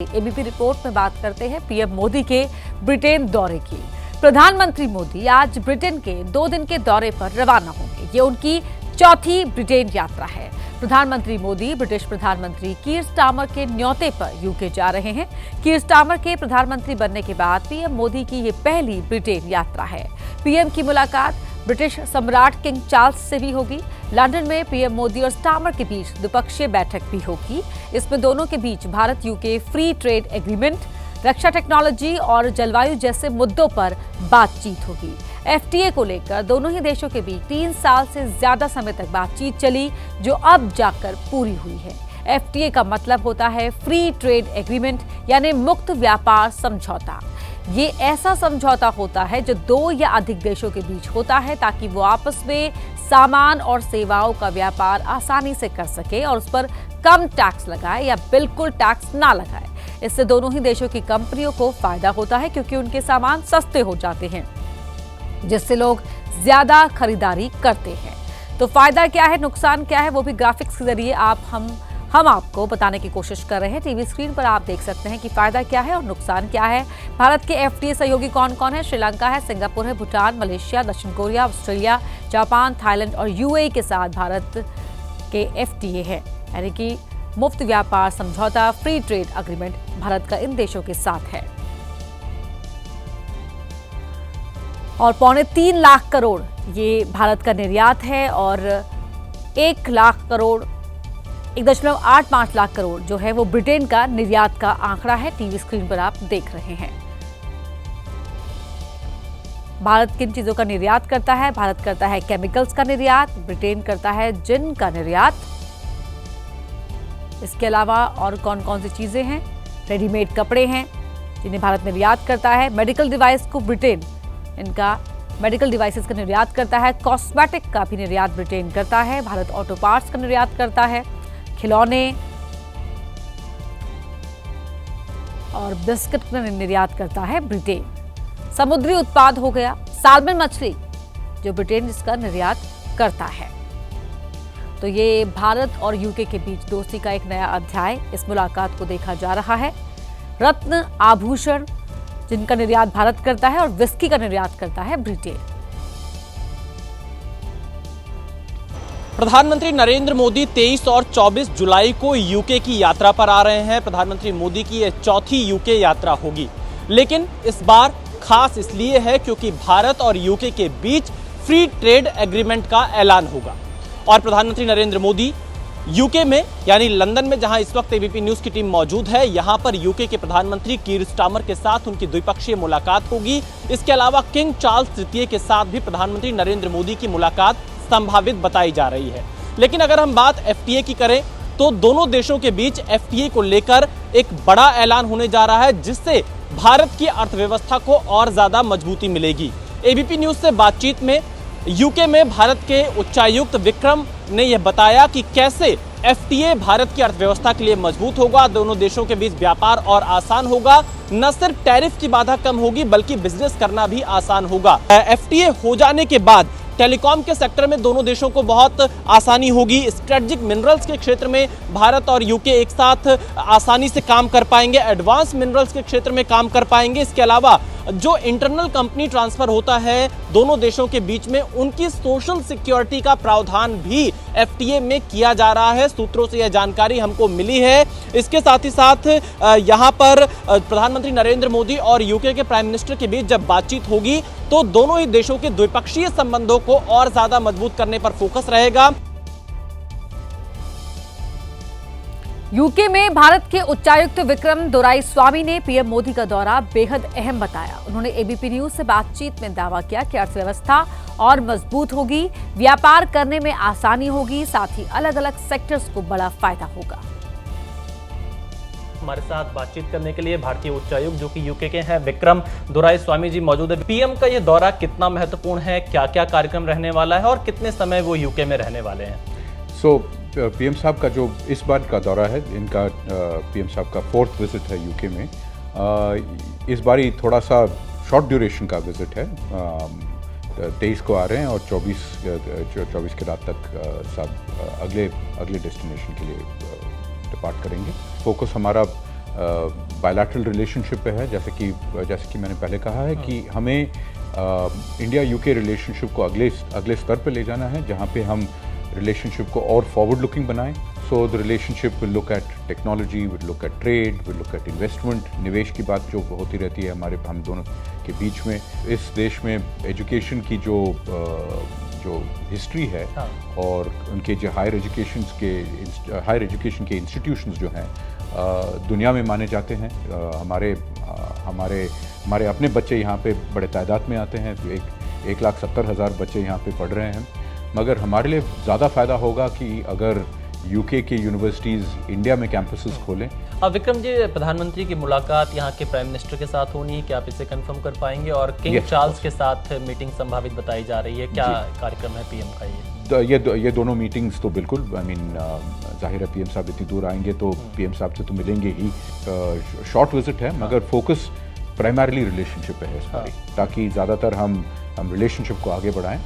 ABP report में बात करते हैं पीएम मोदी के ब्रिटेन दौरे की। प्रधानमंत्री मोदी आज ब्रिटेन के 2 दिन के दौरे पर रवाना होंगे। ये उनकी चौथी ब्रिटेन यात्रा है। प्रधानमंत्री मोदी ब्रिटिश प्रधानमंत्री कीर स्टारमर के न्योते पर यूके जा रहे हैं। कीर स्टारमर के प्रधानमंत्री बनने के बाद पीएम मोदी की ये पहली ब्रिटेन यात्रा है। पीएम की मुलाकात ब्रिटिश सम्राट किंग चार्ल्स से भी होगी। लंदन में पीएम मोदी और स्टारमर के बीच द्विपक्षीय बैठक भी होगी। इसमें दोनों के बीच Bharat UK free trade agreement, रक्षा टेक्नोलॉजी और जलवायु जैसे मुद्दों पर बातचीत होगी। एफटीए को लेकर दोनों ही देशों के बीच 3 साल से ज्यादा समय तक बातचीत चली, जो अब जाकर पूरी हुई है। एफटीए का मतलब होता है फ्री ट्रेड एग्रीमेंट, यानी मुक्त व्यापार समझौता। ये ऐसा समझौता होता है जो 2 या अधिक देशों के बीच होता है, ताकि वो आपस में सामान और सेवाओं का व्यापार आसानी से कर सके और उस पर कम टैक्स लगाए या बिल्कुल टैक्स ना लगाए। इससे दोनों ही देशों की कंपनियों को फायदा होता है, क्योंकि उनके सामान सस्ते हो जाते हैं, जिससे लोग ज्यादा खरीदारी करते हैं। तो फायदा क्या है, नुकसान क्या है, वो भी ग्राफिक्स के जरिए हम आपको बताने की कोशिश कर रहे हैं। टीवी स्क्रीन पर आप देख सकते हैं कि फायदा क्या है और नुकसान क्या है। भारत के एफटीए सहयोगी कौन कौन है? श्रीलंका है, सिंगापुर है, भूटान, मलेशिया, दक्षिण कोरिया, ऑस्ट्रेलिया, जापान, थाईलैंड और यूएई के साथ भारत के एफटीए है, यानी कि मुफ्त व्यापार समझौता, फ्री ट्रेड एग्रीमेंट भारत का इन देशों के साथ है। और 3.25 लाख करोड़ ये भारत का निर्यात है और 1 लाख करोड़ 1.85 लाख करोड़ जो है वो ब्रिटेन का निर्यात का आंकड़ा है। टीवी स्क्रीन पर आप देख रहे हैं। भारत किन चीजों का निर्यात करता है? भारत करता है केमिकल्स का निर्यात, ब्रिटेन करता है जिन का निर्यात। इसके अलावा और कौन कौन सी चीजें हैं? रेडीमेड कपड़े हैं जिन्हें भारत निर्यात करता है। मेडिकल डिवाइस को ब्रिटेन इनका मेडिकल डिवाइसेस का निर्यात करता है। कॉस्मेटिक का भी निर्यात ब्रिटेन करता है। भारत ऑटो पार्ट्स का निर्यात करता है। खिलौने और बिस्किट का निर्यात करता है ब्रिटेन। समुद्री उत्पाद हो गया सालमन मछली, जो ब्रिटेन इसका निर्यात करता है। तो ये भारत और यूके के बीच दोस्ती का एक नया अध्याय इस मुलाकात को देखा जा रहा है। रत्न आभूषण जिनका निर्यात भारत करता है और विस्की का निर्यात करता है ब्रिटेन। प्रधानमंत्री नरेंद्र मोदी 23 और 24 जुलाई को यूके की यात्रा पर आ रहे हैं। प्रधानमंत्री मोदी की यह चौथी यूके यात्रा होगी, लेकिन इस बार खास इसलिए है क्योंकि भारत और यूके के बीच फ्री ट्रेड एग्रीमेंट का ऐलान होगा। और प्रधानमंत्री नरेंद्र मोदी यूके में यानी लंदन में, जहां इस वक्त एबीपी न्यूज की टीम मौजूद है, यहां पर यूके के प्रधानमंत्री कीर स्टारमर के साथ उनकी द्विपक्षीय मुलाकात होगी। इसके अलावा किंग चार्ल्स तृतीय के साथ भी प्रधानमंत्री नरेंद्र मोदी की मुलाकात संभावित बताई जा रही है। लेकिन अगर हम बात एफटीए की करें तो दोनों देशों के बीच एफटीए को लेकर एक बड़ा ऐलान होने जा रहा है, जिससे भारत की अर्थव्यवस्था को और ज्यादा मजबूती मिलेगी। एबीपी न्यूज से बातचीत में यूके में भारत के उच्चायुक्त विक्रम ने यह बताया कि कैसे एफटीए भारत की अर्थव्यवस्था के लिए मजबूत होगा। दोनों देशों के बीच व्यापार और आसान होगा। न सिर्फ टैरिफ की बाधा कम होगी, बल्कि बिजनेस करना भी आसान होगा। एफटीए हो जाने के बाद टेलीकॉम के सेक्टर में दोनों देशों को बहुत आसानी होगी। स्ट्रेटेजिक मिनरल्स के क्षेत्र में भारत और यूके एक साथ आसानी से काम कर पाएंगे। एडवांस मिनरल्स के क्षेत्र में काम कर पाएंगे। इसके अलावा जो इंटरनल कंपनी ट्रांसफर होता है दोनों देशों के बीच में, उनकी सोशल सिक्योरिटी का प्रावधान भी एफटीए में किया जा रहा है। सूत्रों से यह जानकारी हमको मिली है। इसके साथ ही साथ यहां पर प्रधानमंत्री नरेंद्र मोदी और यूके के प्राइम मिनिस्टर के बीच जब बातचीत होगी तो दोनों ही देशों के द्विपक्षीय संबंधों को और ज्यादा मजबूत करने पर फोकस रहेगा। यूके में भारत के उच्चायुक्त विक्रम दोराईस्वामी ने पीएम मोदी का दौरा बेहद अहम बताया। उन्होंने एबीपी न्यूज से बातचीत में दावा किया कि अर्थव्यवस्था और मजबूत होगी, व्यापार करने में आसानी होगी, साथ ही अलग अलग सेक्टर्स को बड़ा फायदा होगा। हमारे साथ बातचीत करने के लिए भारतीय उच्चायुक्त जो कि यूके के हैं विक्रम दोराईस्वामी जी मौजूद है। पीएम का ये दौरा कितना महत्वपूर्ण है, क्या क्या कार्यक्रम रहने वाला है और कितने समय वो यूके में रहने वाले हैं? पीएम साहब का जो इस बार का दौरा है, इनका पीएम साहब का 4th विजिट है यूके में। इस बार ही थोड़ा सा शॉर्ट ड्यूरेशन का विजिट है। 23 को आ रहे हैं और 24 की रात तक सब अगले डेस्टिनेशन के लिए डिपार्ट करेंगे। फोकस हमारा बायलैटरल रिलेशनशिप पे है, जैसे कि मैंने पहले कहा है कि हमें इंडिया यूके रिलेशनशिप को अगले स्तर पे ले जाना है, जहाँ पे हम रिलेशनशिप को और फॉरवर्ड लुकिंग बनाएं. So the relationship will look at technology, will look at trade, will look at investment. निवेश की बात जो होती रहती है हम दोनों के बीच में. इस देश में एजुकेशन की जो हिस्ट्री है, हाँ. और उनके जो हायर एजुकेशन के इंस्टीट्यूशंस जो हैं दुनिया में माने जाते हैं. हमारे अपने बच्चे यहाँ पे बड़े तादाद में आते हैं. 1,70,000 बच्चे यहाँ पे पढ़ रहे हैं. मगर हमारे लिए ज़्यादा फ़ायदा होगा कि अगर यूके के यूनिवर्सिटीज़ इंडिया में कैंपसेस खोलें. अब विक्रम जी, प्रधानमंत्री की मुलाकात यहाँ के प्राइम मिनिस्टर के साथ होनी है, क्या आप इसे कंफर्म कर पाएंगे? और किंग चार्ल्स के साथ मीटिंग संभावित बताई जा रही है, क्या कार्यक्रम है पीएम का ये दोनों मीटिंग्स तो बिल्कुल, जाहिर है पीएम साहब इतनी दूर आएंगे तो पीएम साहब से तो मिलेंगे ही. शॉर्ट विजिट है, मगर फोकस प्राइमरीली रिलेशनशिप पे है इस बारी, ताकि ज़्यादातर हम रिलेशनशिप को आगे बढ़ाएं.